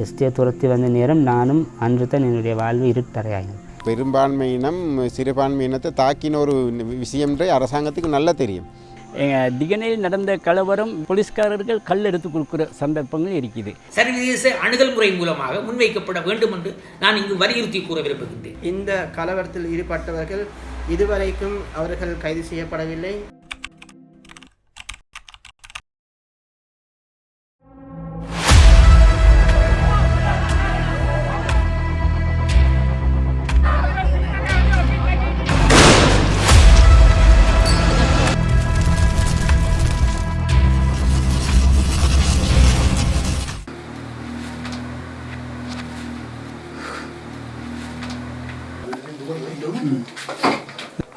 எஸ்டியை துரத்தி வந்த நேரம் நானும் அன்று தான் என்னுடைய வாழ்வு இருட்டறையாயினது. பெரும்பான்மையினம் சிறுபான்மையினத்தை தாக்கின ஒரு விஷயம்ன்றே அரசாங்கத்துக்கு நல்லா தெரியும். திகனையில் நடந்த கலவரம் போலீஸ்காரர்கள் கல் எடுத்து கொடுக்குற சந்தர்ப்பங்கள் இருக்குது. சர்வதேச அணுகல் முறை மூலமாக முன்வைக்கப்பட வேண்டும் என்று நான் இங்கு வலியுறுத்தி கூற விரும்புகின்றேன். இந்த கலவரத்தில் ஈடுபட்டவர்கள் இதுவரைக்கும் அவர்கள் கைது செய்யப்படவில்லை.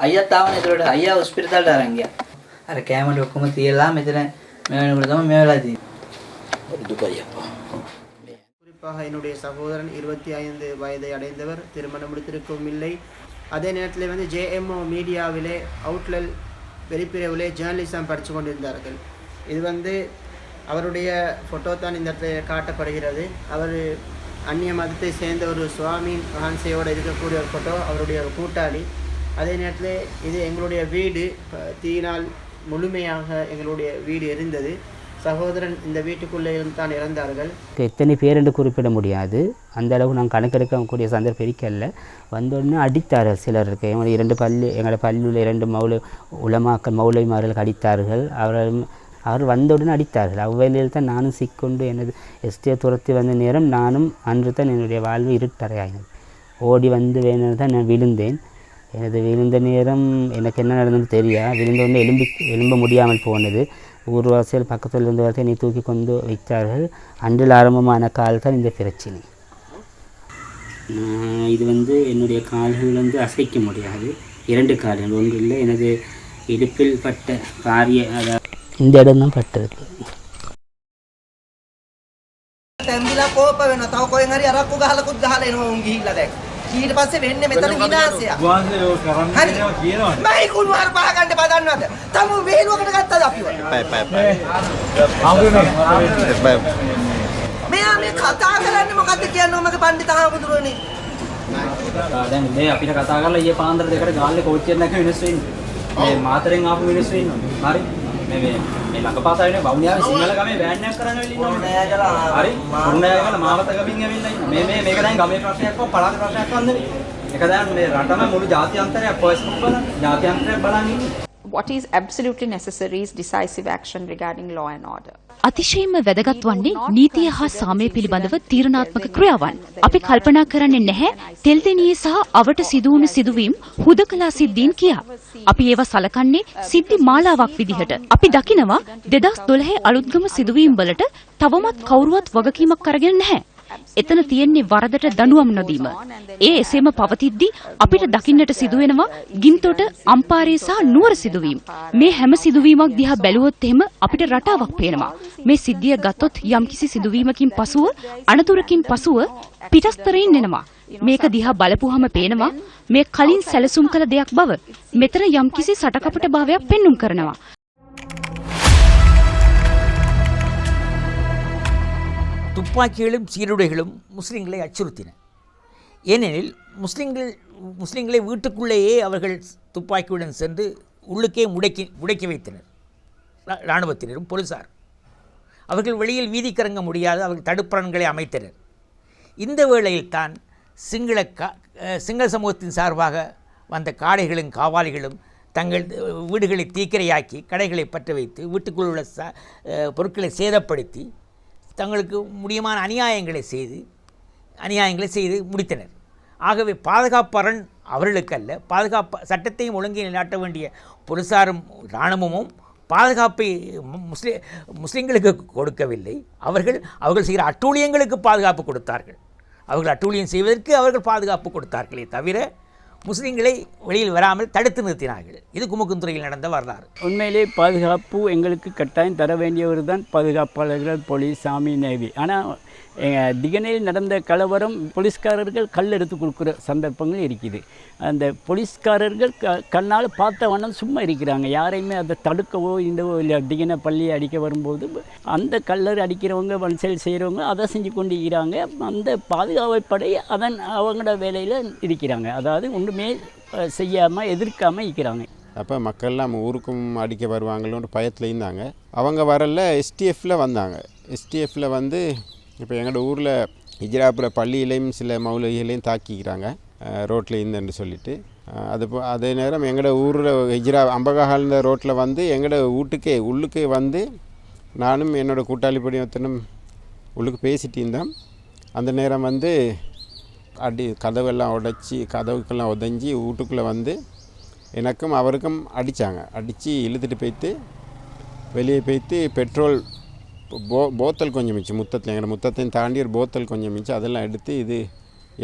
අයියා තාම නේද අයියා හොස්පිටල් අරන් ගියා. අර කැමරේ ඔක්කොම තියලා මෙතන මේ වෙනකොට තමයි මේ වෙලා තියෙන්නේ. දුකයි අප්පා. குறிப்பாக என்னுடைய சகோதரன் 25 வயதை அடைந்தவர், திருமணம் முடித்திருக்கவும் இல்லை. அதே நேரத்தில் வந்து ஜேஎம்ஓ மீடியாவிலே அவுட்லெல் வெளிப்பிரிவிலே ஜேர்னலிசம் படித்து கொண்டிருந்தார்கள். இது வந்து அவருடைய ஃபோட்டோ தான் இந்த இடத்துல காட்டப்படுகிறது. அவர் அந்நிய மதத்தை சேர்ந்த ஒரு சுவாமி மகான்சையோடு இருக்கக்கூடிய ஒரு ஃபோட்டோ, அவருடைய ஒரு கூட்டாளி. அதே நேரத்தில் இது எங்களுடைய வீடு தீயினால் முழுமையாக எங்களுடைய வீடு எரிந்தது. சகோதரன் இந்த வீட்டுக்குள்ளே இருந்து தான் இறந்தார்கள். எத்தனை பேர் என்று குறிப்பிட முடியாது. அந்த அளவு நான் கணக்கெடுக்கக்கூடிய சந்தர்ப்பம் இருக்கல. வந்தோடனே அடித்தார்கள் சிலருக்கு. எங்களோட பள்ளியில் 2 உலமாக்கள் மௌலவிமார்கள் அடித்தார்கள். அவர் வந்தவுடனே அடித்தார்கள். அவ்வேளையில் தான் நானும் சிக்கொண்டு எனது எஸ்டியை துரத்தி வந்த நேரம் நானும் அன்று தான் என்னுடைய வாழ்வு இருட்டறையாயினது. ஓடி வந்து வேணும் தான் நான் விழுந்தேன். எனது விழுந்த நேரம் எனக்கு என்ன நடந்தது தெரியா. விழுந்தோடனே எழும்ப முடியாமல் போனது. ஊர்வாசிகள் பக்கத்தில் இருந்து வரத்தை நீ தூக்கி கொண்டு வைத்தார்கள். அன்றில் ஆரம்பமான கால் தான் இந்த பிரச்சனை. இது வந்து என்னுடைய கால்கள் அசைக்க முடியாது. 2 கால்கள், ஒன்று இல்லை. எனது இடுப்பில் பட்ட பாரிய இந்த இடம் தான் பட்டிருக்கு. තැම්බිලා කෝප වෙනවා. තව කොහෙන් හරි අරක්කු ගහලකුත් ගහලා එනවා උන් ගිහිල්ලා දැන්. ඊට පස්සේ වෙන්නේ මෙතන විනාශයක්. වාසේ ඔය කරන්නේ කියනවා. මයි කුණු හර පහ ගන්න බදන්නවද? තම වේලුවකට ගත්තද අපිව? මෙයා මේ කතා කරන්නේ මොකද්ද කියන්නේ මගේ පඬිත හාමුදුරුවනේ. දැන් මේ අපිට කතා කරලා ඊයේ පාන්දර 2කට ගාල්ලේ කෝච්චියක් නැක මිනිස්සු ඉන්නේ. මේ මාතරෙන් ආපු මිනිස්සු ඉන්නවා. හරි. මේ ළඟපාතයිනේ වවුනියාවේ සිංහල ගමේ වෑන් එකක් කරන් ඇවිල්ලා ඉන්නවා. හරි. මුන්නෑගල මාවත ගමින් ඇවිල්ලා ඉන්නවා. මේක දැන් ගමේ ප්‍රශ්නයක් වත් පළාත ප්‍රශ්නයක් වත් නෙවෙයි. ඒක දැන් මේ රටම මුළු ජාත්‍යන්තරයක් පොයිස්කෝප් බලන ජාත්‍යන්තරයක් බලන් ඉන්නේ. What is absolutely necessary is decisive action regarding law and order. අතිශයින්ම වැදගත් වන්නේ නීතිය හා සාමය පිළිබඳව තීරණාත්මක ක්‍රියාවන්. අපි කල්පනා කරන්නේ නැහැ තෙල්දෙනියේ සහ අවට සිදුවුණු සිදුවීම් හුදකලා සිද්ධීන් කියා. අපි ඒවා සලකන්නේ සිද්ධි මාලාවක් විදිහට. අපි දකිනවා 2012 අලුත්ගම සිදුවීම් වලට තවමත් කවුරුවත් වගකීමක් අරගෙන නැහැ. එතන තියෙන්නේ වරදට දඬුවම් නොදීම. ඒ එසේම පවතිද්දී අපිට දකින්නට සිදුවෙනවා ගින්තොට, අම්පාරේ සහ නුවර සිදුවීම්. මේ හැම සිදුවීමක් දිහා බැලුවොත් එහෙම අපිට රටාවක් පේනවා. මේ සිද්ධිය ගත්තොත් යම්කිසි සිදුවීමකින් පසුව, අනතුරකින් පසුව පිටස්තරයින් එනවා. මේක දිහා බලපුවහම පේනවා මේ කලින් සැලසුම් කළ දෙයක් බව. මෙතන යම්කිසි සටකපට භාවයක් පෙන්눔 කරනවා. துப்பாக்கிகளும் சீருடைகளும் முஸ்லிம்களை அச்சுறுத்தின. ஏனெனில் முஸ்லிம்களை வீட்டுக்குள்ளேயே அவர்கள் துப்பாக்கியுடன் சென்று உள்ளுக்கே முடக்கி வைத்தனர். இராணுவத்தினரும் போலீசார் அவர்கள் வெளியில் வீதிக்கிறங்க முடியாது. அவர்கள் தடுப்பரன்களை அமைத்தனர். இந்த வேளையில் தான் சிங்கள சமூகத்தின் சார்பாக வந்த காடைகளும் காவாலிகளும் தங்கள் வீடுகளை தீக்கிரையாக்கி கடைகளை பற்ற வைத்து வீட்டுக்குள் உள்ள பொருட்களை சேதப்படுத்தி தங்களுக்கு முடியுமான அநியாயங்களை செய்து முடித்தனர். ஆகவே பாதுகாப்பரண் அவர்களுக்கல்ல, சட்டத்தையும் ஒழுங்கை நிலைநாட்ட வேண்டிய போலீசாரும் இராணுவமும் பாதுகாப்பை முஸ்லீம்களுக்கு கொடுக்கவில்லை. அவர்கள் செய்கிற அட்டூழியங்களுக்கு பாதுகாப்பு கொடுத்தார்கள். அவர்கள் அட்டூழியம் செய்வதற்கு அவர்கள் பாதுகாப்பு கொடுத்தார்களே தவிர முஸ்லீம்களை வெளியில் வராமல் தடுத்து நிறுத்தினார்கள். இது குமுக்குந்துறையில் நடந்த வரலாறு. உண்மையிலே பாதுகாப்பு எங்களுக்கு கட்டாயம் தர வேண்டியவர் தான் பாதுகாப்பாளர்கள், போலீஸ், ஆர்மி, நேவி. ஆனால் திகனையில் நடந்த கலவரம் போலீஸ்காரர்கள் கல் எடுத்து கொடுக்குற சந்தர்ப்பங்கள் இருக்குது. அந்த போலீஸ்காரர்கள் கண்ணால் பார்த்த வண்ணம் சும்மா இருக்கிறாங்க. யாரையுமே அதை தடுக்கவோ இந்தவோ இல்லை. திகனை பள்ளியை அடிக்க வரும்போது அந்த கல்லர் அடிக்கிறவங்க, வன்செயல் செய்கிறவங்க அதை செஞ்சு கொண்டு இருக்கிறாங்க. அந்த பாதுகாப்பு படை அவங்களோட வேலையில் இருக்கிறாங்க. அதாவது ஒன்றுமே செய்யாமல் எதிர்க்காமல் இருக்கிறாங்க. அப்போ மக்கள்லாம் ஊருக்கும் அடிக்க வருவாங்களோன்னு பயத்தில் இருந்தாங்க. அவங்க வரல எஸ்டிஎஃப்பில் வந்தாங்க. எஸ்டிஎஃப்பில் வந்து இப்போ எங்களோட ஊரில் ஹிஜ்ராபுர பள்ளியிலையும் சில மௌலவிகளையும் தாக்கிக்கிறாங்க ரோட்டில் இருந்துன்னு சொல்லிட்டு. அதே நேரம் எங்களோட ஊரில் ஹிஜ்ரா அம்பகாஹால்ந்த ரோட்டில் வந்து எங்களோட உள்ளுக்கே வந்து நானும் என்னோடய கூட்டாளி படிவத்தனும் உள்ளுக்கு பேசிகிட்டு இருந்தோம். அந்த நேரம் வந்து கதவுக்கெல்லாம் உதஞ்சி வீட்டுக்குள்ளே வந்து எனக்கும் அவருக்கும் அடித்து இழுத்துட்டு போய்த்து வெளியே போய்த்து பெட்ரோல் போத்தல் கொஞ்சம் மிச்சு முத்தத்தில் எங்களை முத்தத்தையும் தாண்டி ஒரு போத்தல் கொஞ்சம் மிச்சு அதெல்லாம் எடுத்து இது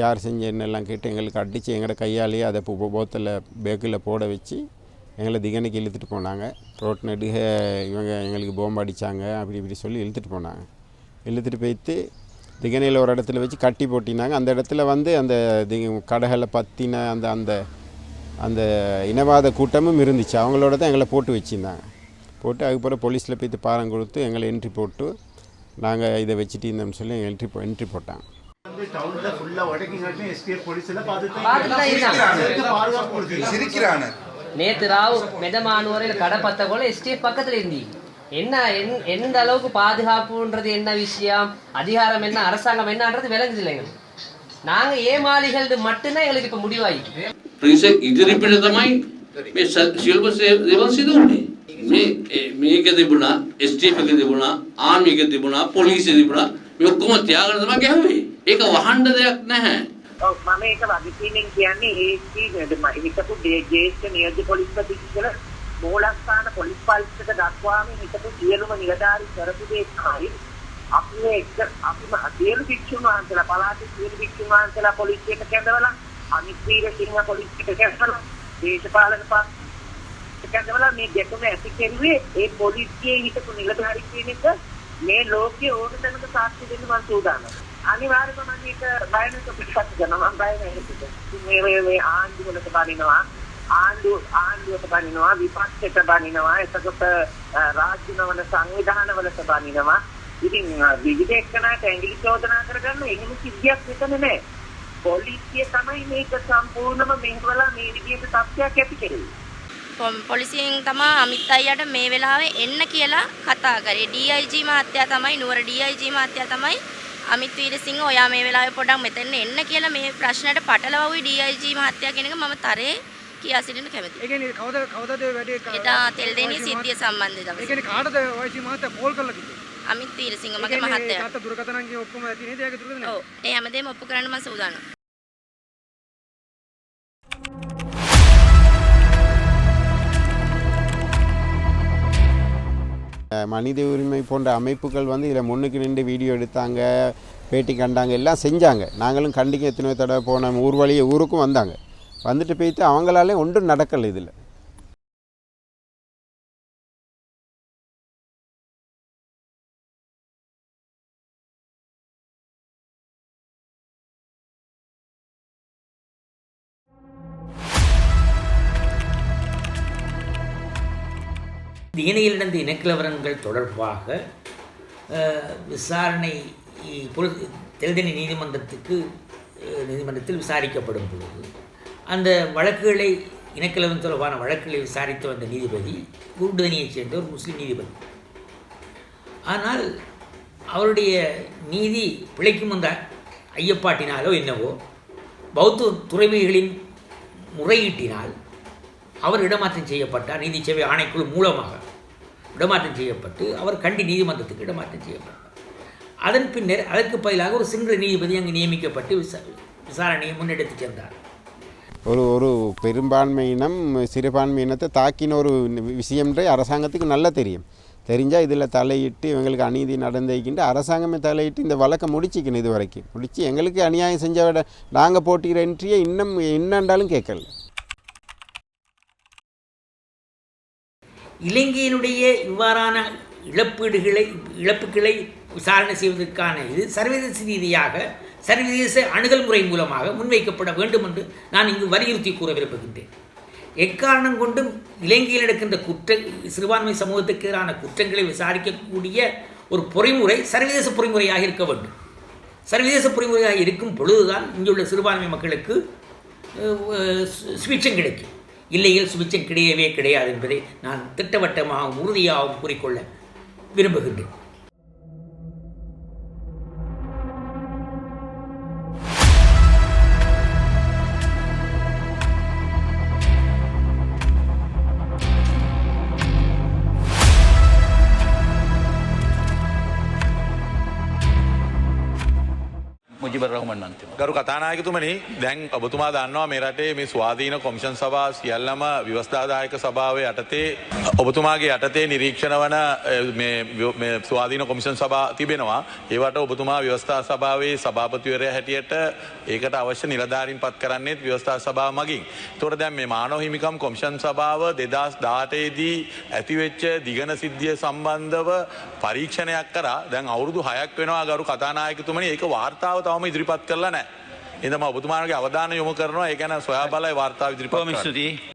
யார் செஞ்ச என்னெல்லாம் கேட்டு எங்களுக்கு அடித்து எங்களோட கையாலேயே அதை போத்தலில் பேக்கில் போட வச்சு எங்களை திகனைக்கு இழுத்துட்டு போனாங்க. ரோட் நடுக இவங்க எங்களுக்கு போம்பு அடித்தாங்க அப்படி சொல்லி இழுத்துட்டு போனாங்க. இழுத்துட்டு போய்த்து திகனையில் ஒரு இடத்துல வச்சு கட்டி போட்டினாங்க. அந்த இடத்துல வந்து அந்த கடைகளை பற்றின அந்த அந்த இனவாத கூட்டமும் இருந்துச்சு. அவங்களோட தான் எங்களை போட்டு வச்சுருந்தாங்க. போட்டு அதுக்கப்புறம் போலீஸில் போய்த்து பாரம் கொடுத்து எங்களை என்ட்ரி போட்டு நாங்கள் இதை வச்சுட்டு இருந்தோம்னு சொல்லி என்ட்ரி போட்டாங்க. நேற்று ராவு மெதமானூரில் கடை பத்த போல எஸ்டிஎஃப் பக்கத்தில் இருந்தீங்க. எந்த அளவுக்கு பாதுகாப்புன்றது என்ன விஷயம், அதிகாரம் என்ன, அரசாங்கம் என்னன்றது விளங்குது இல்லைங்க. நாங்கள் ஏமாளிகள் மட்டும்தான் எங்களுக்கு இப்போ முடிவாயிருக்கு. ඉදිරිපිට තමයි මේ සියලුම දේවල් සිදු වුණේ. මේක තිබුණා, STF එක තිබුණා, ආර්මි එක තිබුණා, පොලිසිය තිබුණා. මේ ඔක්කොම තියාගෙන තමයි ගැහුවේ. ඒක වහන්න දෙයක් නැහැ. ඔව් මම ඒක වගකීමෙන් කියන්නේ හිතපු ජේෂ්ඨ නියෝජ්‍ය පොලිස්පති කියලා මූලස්ථාන පොලිස් පාලිතක දක්වාම හිතපු සියලුම නිලධාරී කරපු දේ තමයි අපි සියලු භික්ෂුන් වහන්සේලා පළාතේ සියලු භික්ෂුන් වහන්සේලා පොලිසියට කැඳවලා අනිත් වීර සිංහ පොලිසියට කැඳවලා දේශපාලක පාර්ශ්වයට කැඳවලා මේ ගැටුම ඇති කෙරුවේ ඒ පොලිසියේ හිටපු නිලධාරී කියන එක මේ ලෝකයේ ඕන තැනක සාක්ෂි දෙන්න මම සූදානම්. අනිවාර්යයෙන්ම මම මේක බයනක පිටපත් කරනවා. මම බය නැහැ. මේ ආණ්ඩුවලට බනිනවා, ආණ්ඩුවට බනිනවා, විපක්ෂයට බනිනවා, එතකොට රාජ්‍යවල සංවිධානවලට බනිනවා. ඉතින් විවිධ එක්කනට ඇඟිලි චෝදනා කරගන්න එහෙම සිද්ධියක් මෙතන නැහැ. පොලිසිය තමයි මේක සම්පූර්ණම මෙහෙवला මේ විදිහට තත්ත්වයක් ඇති කෙරුවේ. පොලිසියෙන් තමයි අමිත් අයියට මේ වෙලාවේ එන්න කියලා කතා කරේ. DIG මහත්තයා තමයි නුවර DIG මහත්තයා තමයි අමිත් වීරසිංහ ඔයා මේ වෙලාවේ පොඩ්ඩක් මෙතන එන්න කියලා මේ ප්‍රශ්නයට පටලවුවේ DIG මහත්තයා කියන එක මම තරේ කියා සිටින්න කැමතියි. ඒ කියන්නේ කවදාද වැඩේ එදා තෙල්දෙණිය සිද්ධිය සම්බන්ධව. ඒ කියන්නේ කාටද DIG මහත්තයා කෝල් කරලා කිව්වේ? අමිත් වීරසිංහ මගේ මහත්තයා. තාත්තා දුරකථන අංකය ඔක්කොම ඇති නේද? ඒකේ දුරකථන. ඔව්. ඒ හැමදේම ඔප්පු කරන්න මම සූදානම්. மனித உரிமை போன்ற அமைப்புகள் வந்து இதில் முன்னுக்கு நின்று வீடியோ எடுத்தாங்க, பேட்டி கண்டாங்க, எல்லாம் செஞ்சாங்க. நாங்களும் கண்டிக்க எத்தனை தடவை போன ஊர் வழியே ஊருக்கும் வந்தாங்க. வந்துட்டு போய்த்து அவங்களாலே ஒன்றும் நடக்கலை. இதில் திகனையில் நடந்த இனக்கலவரங்கள் தொடர்பாக விசாரணை தெல்தென்னி நீதிமன்றத்தில் விசாரிக்கப்படும் பொழுது அந்த வழக்குகளை இனக்கலவரம் தொடர்பான வழக்குகளை விசாரித்து வந்த நீதிபதி கூடுதனியைச் சேர்ந்த ஒரு முஸ்லீம் நீதிபதி. ஆனால் அவருடைய நீதி பிழைக்கும் என்ற ஐயப்பாட்டினாலோ என்னவோ பௌத்த துறைமைகளின் முறையீட்டினால் அவர் இடமாற்றம் செய்யப்பட்டார். நீதி சேவை ஆணைக்குழு மூலமாக இடமாற்றம் செய்யப்பட்டு அவர் கண்டி நீதிமன்றத்துக்கு இடமாற்றம் செய்யப்பட்டார். அதன் பின்னர் அதற்கு பதிலாக ஒரு சிங்கள நீதிபதி அங்கு நியமிக்கப்பட்டு விசாரணையை முன்னெடுத்து சென்றார். ஒரு ஒரு பெரும்பான்மையினம் சிறுபான்மையினத்தை தாக்கின ஒரு விஷயம்ன்றே அரசாங்கத்துக்கு நல்லா தெரியும். தெரிஞ்சால் இதில் தலையிட்டு இவங்களுக்கு அநீதி நடந்திருக்கின்ற அரசாங்கமே தலையிட்டு இந்த வழக்கை முடிச்சிக்கணும். இது வரைக்கும் முடித்து எங்களுக்கு அநியாயம் செஞ்ச விட நாங்கள் போட்டிக்கிற என்ட்ரியை இன்னும் என்னண்டாலும் கேட்கல. இலங்கையினுடைய இவ்வாறான இழப்புகளை விசாரணை செய்வதற்கான இது சர்வதேச ரீதியாக சர்வதேச அணுகல் முறை மூலமாக முன்வைக்கப்பட வேண்டும் என்று நான் இங்கு வலியுறுத்தி கூற விரும்புகின்றேன். எக்காரணம் கொண்டும் இலங்கையில் நடக்கின்ற சிறுபான்மை சமூகத்துக்கு எதிரான குற்றங்களை விசாரிக்கக்கூடிய ஒரு பொறிமுறை சர்வதேச பொறிமுறையாக இருக்க வேண்டும். சர்வதேச பொறிமுறையாக இருக்கும் பொழுதுதான் இங்குள்ள சிறுபான்மை மக்களுக்கு சுபிட்சம் கிடைக்கும். இல்லையில் சுபிட்சம் கிடையவே கிடையாது என்பதை நான் திட்டவட்டமாகவும் உறுதியாகவும் கூறிக்கொள்ள விரும்புகின்றேன். ගරු කතානායකතුමනි දැන් ඔබතුමා දන්නවා මේ රටේ මේ ස්වාධීන කොමිෂන් සභා සියල්ලම ව්‍යවස්ථාදායක සභාවේ යටතේ ඔබතුමාගේ යටතේ නිරීක්ෂණ වන මේ ස්වාධීන කොමිෂන් සභා තිබෙනවා. ඒවට ඔබතුමා ව්‍යවස්ථා සභාවේ සභාපතිවරයා හැටියට ඒකට අවශ්‍ය නිලධාරීන් පත් කරන්නේත් ව්‍යවස්ථා සභාව මගින්. ඒතකොට දැන් මේ මානව හිමිකම් කොමිෂන් සභාව 2018 දී ඇතිවෙච්ච දිගන සිද්ධිය සම්බන්ධව පරීක්ෂණයක් කරා. දැන් අවුරුදු 6ක් වෙනවා ගරු කතානායකතුමනි ඒක වාර්තාව තවම ඉදිරිපත් කරලා නැහැ. එදම ඔබතුමාගේ අවධානය යොමු කරනවා ඒ ගැන සොයා බලයි වාර්තාව ඉදිරිපත් කරන්න.